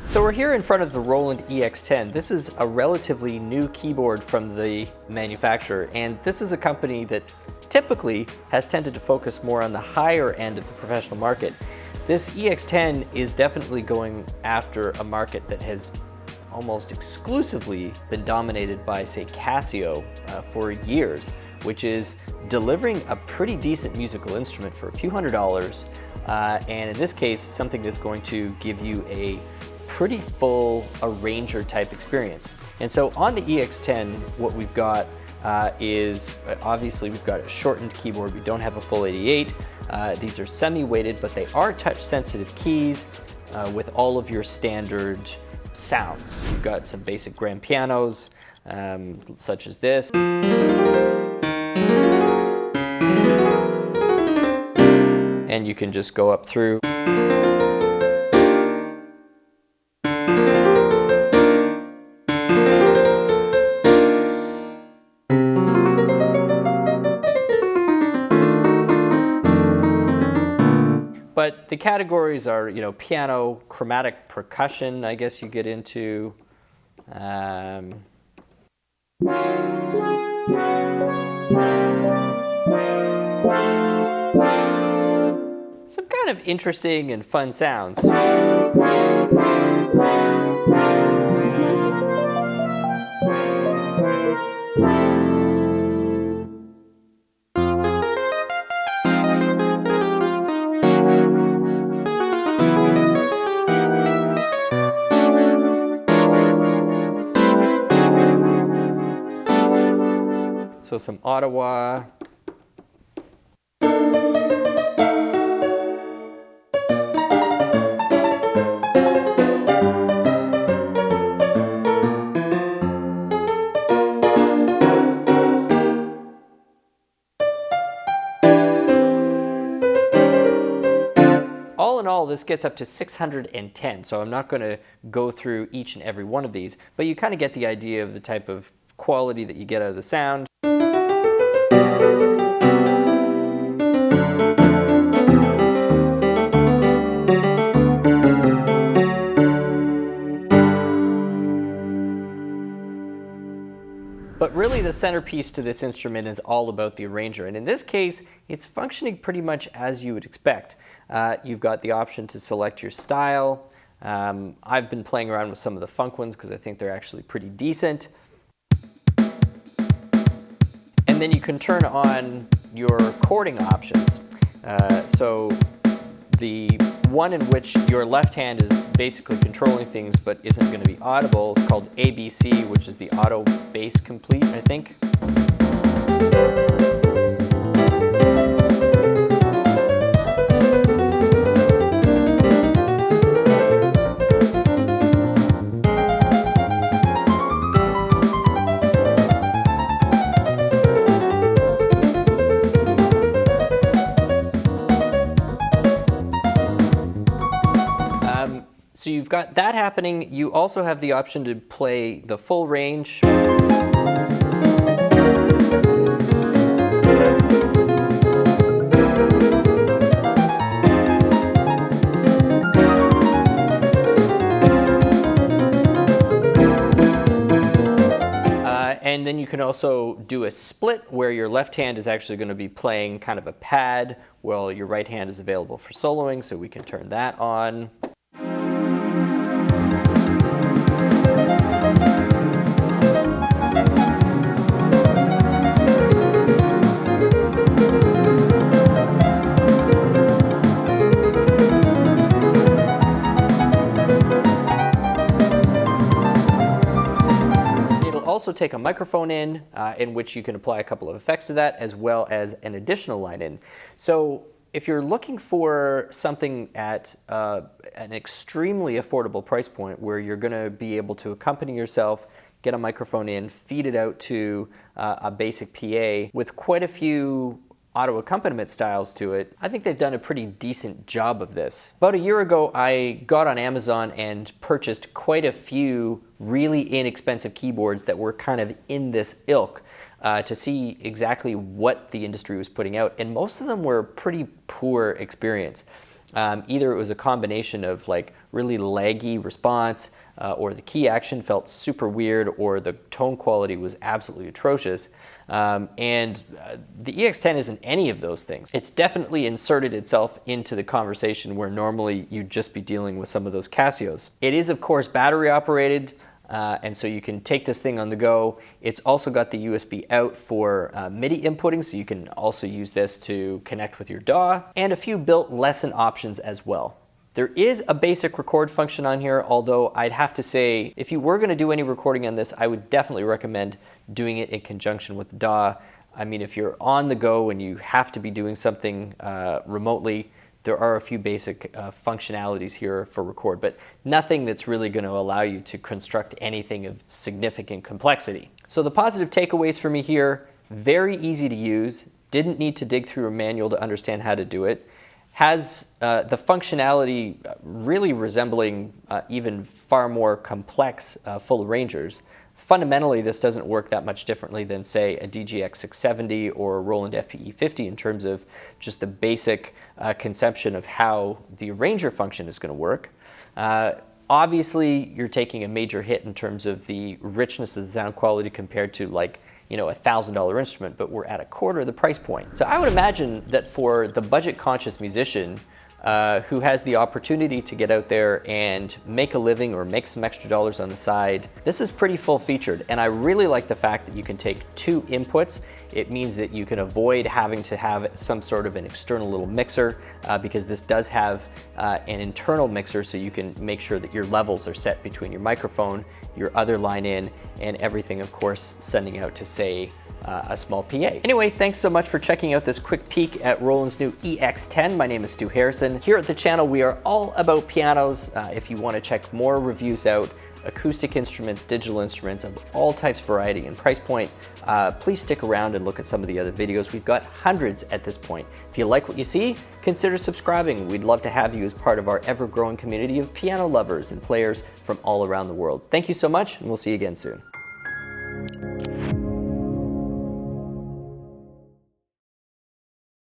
So we're here in front of the Roland E-X10. This is a relatively new keyboard from the manufacturer, and this is a company that typically has tended to focus more on the higher end of the professional market. This E-X10 is definitely going after a market that has almost exclusively been dominated by, say, Casio for years, which is delivering a pretty decent musical instrument for a few $100s, and in this case, something that's going to give you a pretty full arranger type experience. And so on the E-X10, what we've got is, obviously we've got a shortened keyboard. We don't have a full 88. These are semi-weighted, but they are touch sensitive keys with all of your standard sounds. You've got some basic grand pianos, such as this. And you can just go up through. But the categories are, you know, piano, chromatic percussion, I guess you get into. Some kind of interesting and fun sounds. So some Ottawa. All in all, this gets up to 610, so I'm not going to go through each and every one of these, but you kind of get the idea of the type of quality that you get out of the sound. But really the centerpiece to this instrument is all about the arranger, and in this case it's functioning pretty much as you would expect. You've got the option to select your style. I've been playing around with some of the funk ones because I think they're actually pretty decent. And then you can turn on your chording options. So the one in which your left hand is basically controlling things but isn't going to be audible is called ABC, which is the auto bass complete, I think. So you've got that happening. You also have the option to play the full range. And then you can also do a split where your left hand is actually going to be playing kind of a pad while your right hand is available for soloing, so we can turn that on. Also take a microphone in which you can apply a couple of effects to that, as well as an additional line in. So if you're looking for something at an extremely affordable price point where you're going to be able to accompany yourself, get a microphone in, feed it out to a basic PA with quite a few auto accompaniment styles to it, I think they've done a pretty decent job of this. About a year ago, I got on Amazon and purchased quite a few really inexpensive keyboards that were kind of in this ilk to see exactly what the industry was putting out, and most of them were a pretty poor experience. Either it was a combination of like really laggy response, or the key action felt super weird, or the tone quality was absolutely atrocious. The EX10 isn't any of those things. It's definitely inserted itself into the conversation where normally you'd just be dealing with some of those Casios. It is, of course, battery operated, and so you can take this thing on the go. It's also got the USB out for MIDI inputting, so you can also use this to connect with your DAW, and a few built lesson options as well. There is a basic record function on here, although I'd have to say, if you were going to do any recording on this, I would definitely recommend doing it in conjunction with the DAW. I mean, if you're on the go and you have to be doing something remotely, there are a few basic functionalities here for record, but nothing that's really going to allow you to construct anything of significant complexity. So the positive takeaways for me here: very easy to use, didn't need to dig through a manual to understand how to do it, has the functionality really resembling even far more complex full arrangers. Fundamentally, this doesn't work that much differently than, say, a DGX670 or a Roland FPE50 in terms of just the basic conception of how the arranger function is going to work. Obviously, you're taking a major hit in terms of the richness of the sound quality compared to, like, you know, $1,000 instrument, but we're at a quarter of the price point. So I would imagine that for the budget-conscious musician who has the opportunity to get out there and make a living or make some extra dollars on the side, this is pretty full-featured. And I really like the fact that you can take 2 inputs. It means that you can avoid having to have some sort of an external little mixer because this does have an internal mixer, so you can make sure that your levels are set between your microphone, your other line in, and everything, of course, sending out to, say, a small PA. Anyway, thanks so much for checking out this quick peek at Roland's new EX10. My name is Stu Harrison. Here at the channel, we are all about pianos. If you want to check more reviews out, acoustic instruments, digital instruments of all types, variety, and price point, please stick around and look at some of the other videos. We've got hundreds at this point. If you like what you see, consider subscribing. We'd love to have you as part of our ever-growing community of piano lovers and players from all around the world. Thank you so much, and we'll see you again soon.